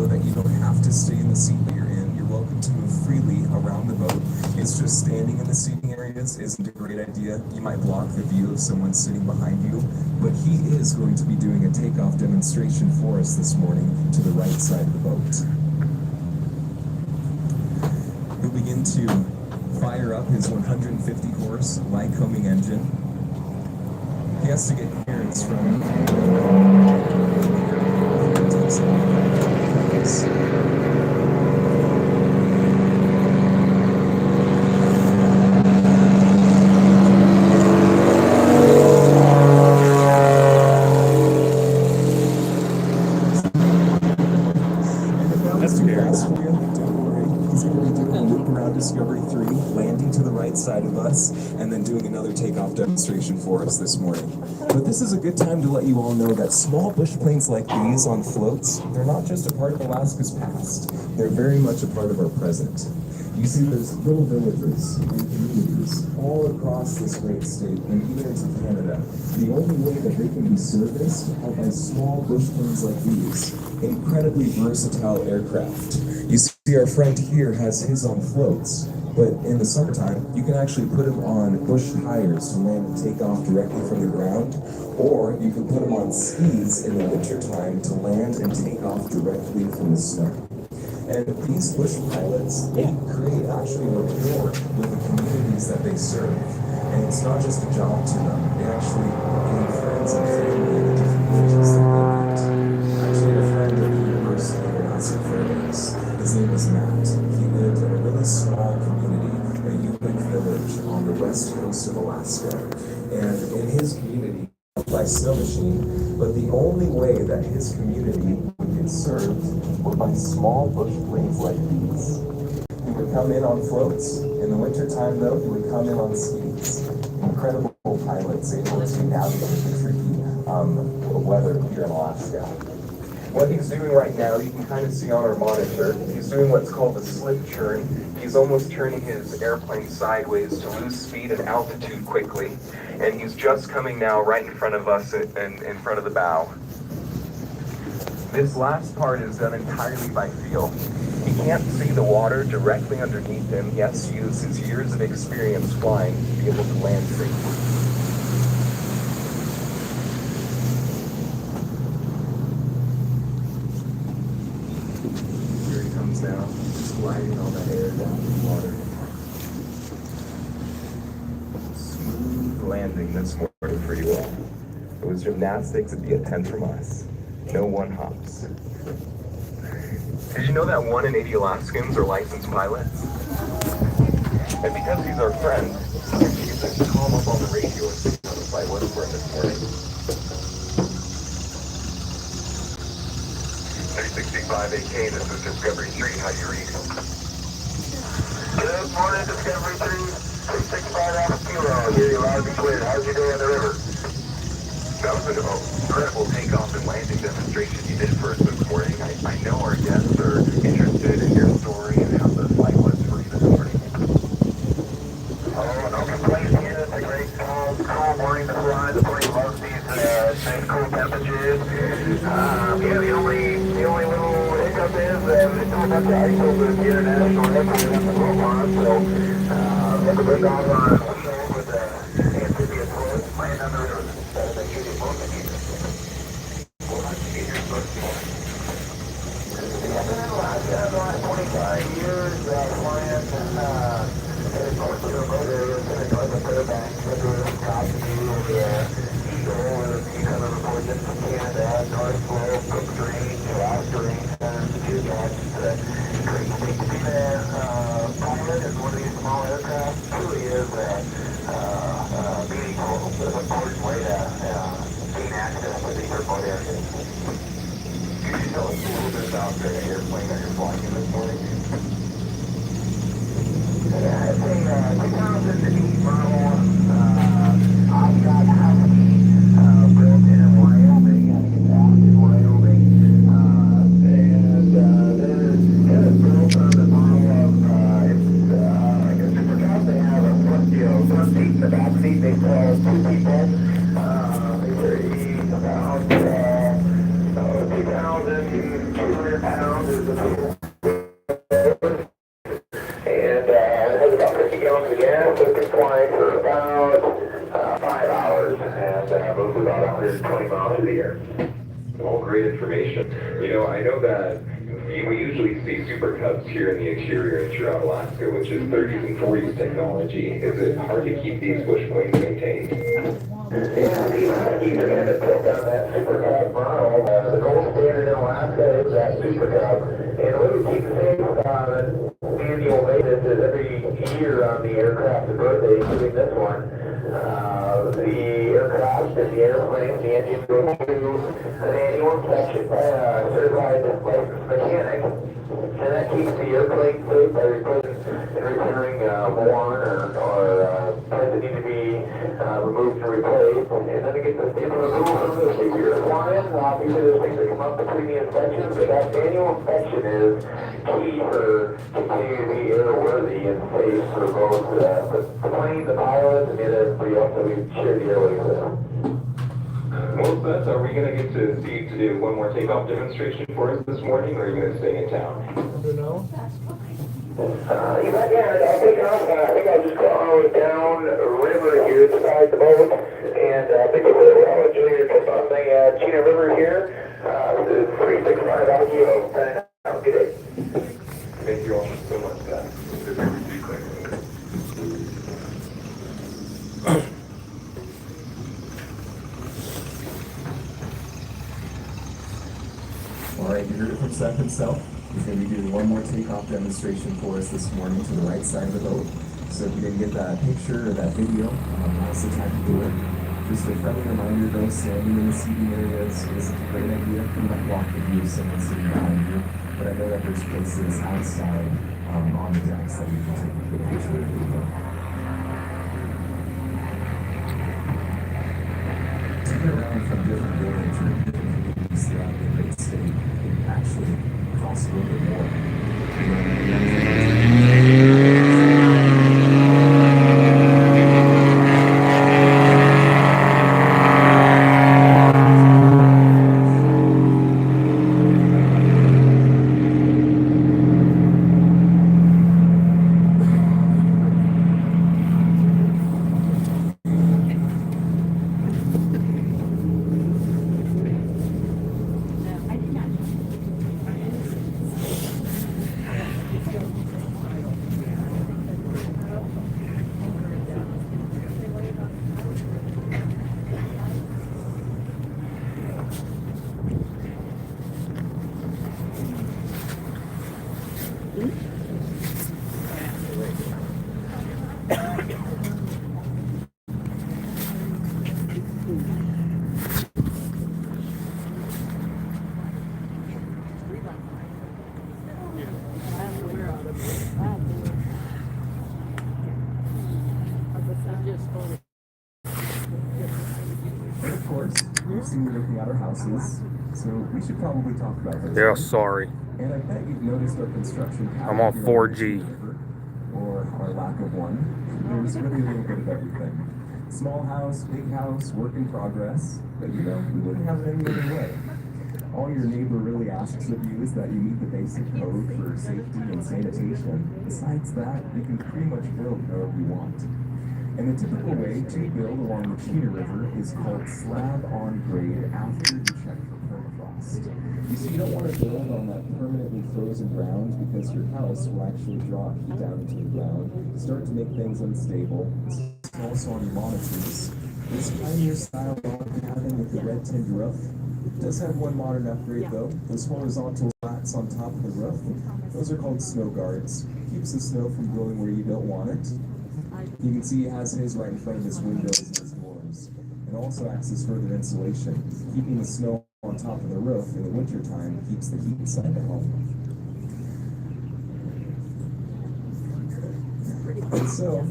that you don't have to stay in the seat that you're in. You're welcome to move freely around the boat. It's just standing in the seating areas isn't a great idea. You might block the view of someone sitting behind you, but he is going to be doing a takeoff demonstration for us this morning to the right side of the boat. He'll begin to fire up his 150 horse Lycoming engine. He has to get clearance from Discovery 3, landing to the right side of us, and then doing another takeoff demonstration for us this morning. But this is a good time to let you all know that small bush planes like these on floats, they're not just a part of Alaska's past, they're very much a part of our present. You see, there's little villages and communities all across this great state and even into Canada. The only way that they can be serviced are by small bush planes like these, incredibly versatile aircraft. You see, our friend here has his on floats, but in the summertime, you can actually put him on bush tires to land and take off directly from the ground, or you can put him on skis in the wintertime to land and take off directly from the snow. And these bush pilots, they create actually rapport with the communities that they serve. And it's not just a job to them, they actually gain friends and family in the different villages that they meet. Actually, a friend at the university in Alaskan Fairbanks, his name was Matt. He lived in a really small community, a Yupik village on the west coast of Alaska. And in his community, by snow machine, but the only way that his community would get served were by small bush planes like these. He would come in on floats. In the wintertime, though, he would come in on skis. Incredible pilots able to navigate the tricky weather here in Alaska. What he's doing right now, you can kind of see on our monitor, he's doing what's called a slip turn. He's almost turning his airplane sideways to lose speed and altitude quickly. And he's just coming now right in front of us and in front of the bow. This last part is done entirely by feel. He can't see the water directly underneath him. He has to use his years of experience flying to be able to land safely. Now, just gliding all that air down the water. Smooth landing this morning for you all. It was gymnastics, it'd be a 10 from us. No one hops. Did you know that 1 in 80 Alaskans are licensed pilots? And because he's our friend, he's going to call him up on the radio and see how the flight was for him this morning. 365 AK, this is Discovery 3, how do you read? Good morning, Discovery 3, 365 Alpha Kilo, hear you loud and clear. How'd you do on the river? That was an incredible takeoff and landing demonstration you did for us this morning. I know our guests are interested in your story and how the flight was for you this morning. Oh, no complaints here. It's a great cool morning to fly. The plane loves these nice cool temperatures. Yeah, the only little hiccup is that it's still about to ice over the international airport in the Oman, so have a big on with amphibious floats, land on the river. They shoot it both again. The last 25 years, flying mostly remote areas in the northern Fairbanks, Cotton Shore, you kind of report this from Canada, North Slope, Cook Range, Alaska Range, the two guys. Great state to be there. Pilot is one of these small aircraft. Truly is meaningful. It's an important way to gain access to these remote areas. Could you tell us a little bit about the airplane that you're flying in this morning? Yeah, it's a 2008 model. I've got Husky built in Wyoming. I think it's out in Wyoming. And they're built on the model of, I guess it's about they have a front seat and the back seat. They sell 2 people. They weigh about 2,200 pounds. pounds is the fuel. And it has about 50 gallons of gas, so it's flying for about 5 hours, and moves about 120 miles a year. All great information. I know that we usually see Super Cubs here in the interior and throughout Alaska, which is 30s and 40s technology. Is it hard to keep these bush planes maintained? Yeah, these Huskies are going to build on that Super Cub model. The gold standard in Alaska is that Super Cub. And we would keep the same annual maintenance as every year on the aircraft's birthday, including this one. The aircraft and the airplane, the engine goes through an annual inspection by a certified licensed mechanic, and that keeps the airplane safe by replacing and repairing worn or parts that need to be removed and replaced, and then it gets a stamp of approval from the state you're flying. Obviously, there's things that come up between the inspections, but that annual inspection is key for continuing to be airworthy and safe for both the plane, the pilots, and everybody else that we share the airways with. Well, Seth, are we going to get to see you to do one more takeoff demonstration for us this morning, or are you going to stay in town? You bet, yeah, I'll take off. I think I'll just go all the way down river here beside the boat, and basically I'll enjoy your trip on the Chena River here. The 365 out kilo. Have a good day. Thank you all so much, Seth. This is really quick. All right, you heard it from Seth himself. He's going to be doing one more takeoff demonstration for us this morning to the right side of the boat. So if you didn't get that picture or that video, now's the time to do it. Just a friendly reminder, though, standing in the seating areas isn't a great idea. You might block the view of someone sitting behind you. But I know that there's places outside on the decks that you can take a good picture of the video. Taking around from different buildings or different communities throughout the great state can actually cost a little bit more. Of course, you've seen me looking at our houses, so we should probably talk about those. Yeah, sorry. And I bet you've noticed our construction I'm on 4G. Or our lack of one. There's really a little bit of everything. Small house, big house, work in progress. But we wouldn't have it any other way. All your neighbor really asks of you is that you meet the basic code for safety and sanitation. Besides that, you can pretty much build however you want. And the typical way to build along the Chena River is called slab on grade after you check for permafrost. You see, you don't want to build on that permanently frozen ground because your house will actually draw heat down into the ground, start to make things unstable. It's also on your monitors. This pioneer style log cabin with the red tinned roof does have one modern upgrade though. Those horizontal slats on top of the roof, those are called snow guards. Keeps the snow from blowing where you don't want it. You can see he has his right in front of his windows and his doors. It also acts as further insulation, keeping the snow on top of the roof in the wintertime keeps the heat inside the home. And so,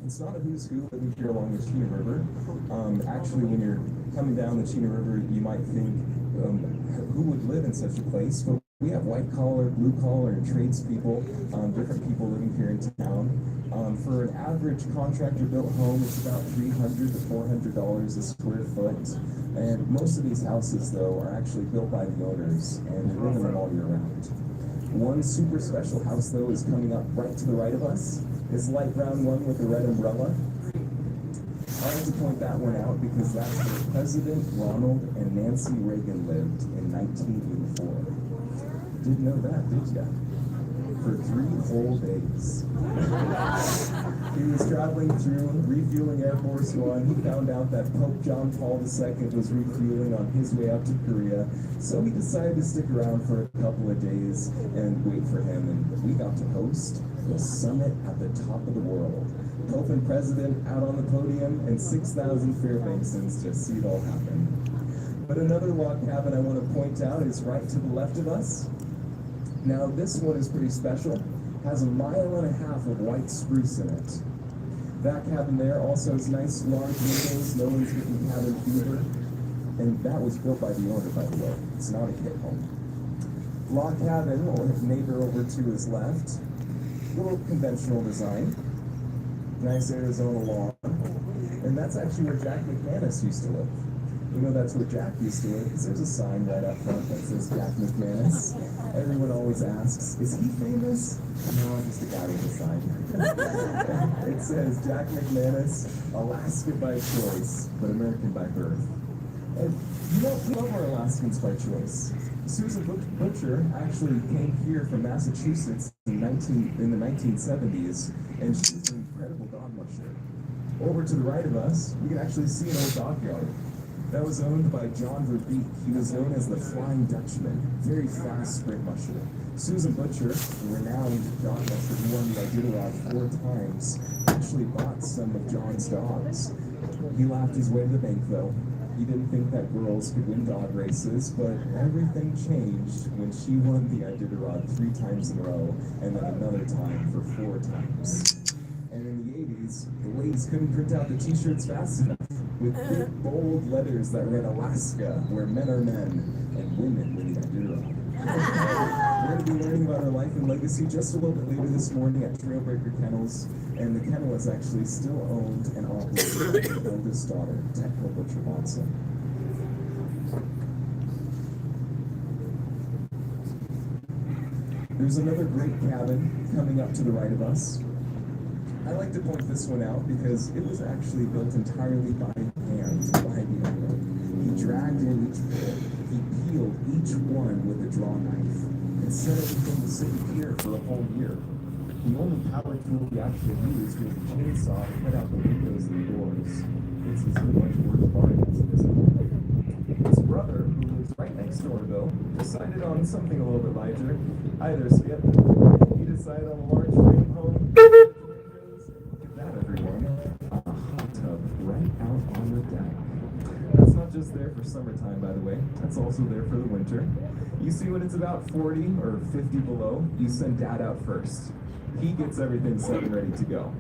it's not a who's who living here along the Chena River. Actually, when you're coming down the Chena River, you might think, who would live in such a place? But We have white collar, blue collar, and tradespeople, different people living here in town. For an average contractor built home, it's about $300 to $400 a square foot. And most of these houses, though, are actually built by the owners, and they live in them all year round. One super special house, though, is coming up right to the right of us. This light brown one with a red umbrella. I like to point that one out because that's where President Ronald and Nancy Reagan lived in 1984. Didn't know that, did ya? For 3 whole days. He was traveling through, refueling Air Force One. He found out that Pope John Paul II was refueling on his way out to Korea. So he decided to stick around for a couple of days and wait for him. And we got to host the summit at the top of the world. Pope and President out on the podium, and 6,000 Fairbanksons to see it all happen. But another log cabin I want to point out is right to the left of us. Now this one is pretty special. Has 1.5 miles of white spruce in it. That cabin there also has nice large windows. No one's getting cabin fever. And that was built by the owner, by the way. It's not a kit home. Log cabin, or neighbor over to his left. Little conventional design. Nice Arizona lawn. And that's actually where Jack McManus used to live. You know that's where Jack used to live because there's a sign right up front that says Jack McManus. Everyone always asks, is he famous? No, I'm just a guy with a sign. It says Jack McManus, Alaska by choice, but American by birth. And you know, we love our Alaskans by choice. Susan Butcher actually came here from Massachusetts in the 1970s, and she's an incredible dog musher. Over to the right of us, we can actually see an old dockyard. That was owned by John Verbeek. He was known as the Flying Dutchman, very fast sprint musher. Susan Butcher, a renowned dog musher who won the Iditarod 4 times, actually bought some of John's dogs. He laughed his way to the bank, though. He didn't think that girls could win dog races, but everything changed when she won the Iditarod 3 times in a row, and then another time for 4 times. And in the 80s, the ladies couldn't print out the t-shirts fast enough, with big, bold letters that read Alaska, where men are men, and women win the Iditarod. We're going to be learning about her life and legacy just a little bit later this morning at Trailbreaker Kennels, and the kennel is actually still owned and operated by her oldest daughter, Tekla Butcher Watson. There's another great cabin coming up to the right of us. I like to point this one out because it was actually built entirely by hand by the owner. He dragged in each pole, he peeled each one with a draw knife, and set everything to sit here for a whole year. The only power tool he actually used was a chainsaw to cut out the windows and the doors. It's as much work of art as it is a home. His brother, who lives right next door though, decided on something a little bit lighter. Hi there, Skip. He decided on a large frame home. That everyone, a hot tub right out on the deck. That's not just there for summertime, by the way. That's also there for the winter. You see, when it's about 40 or 50 below, you send Dad out first. He gets everything set and ready to go.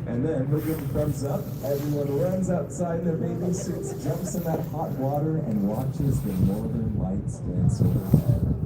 And then he'll give the thumbs up. Everyone runs outside in their bathing suits, jumps in that hot water, and watches the northern lights dance overhead.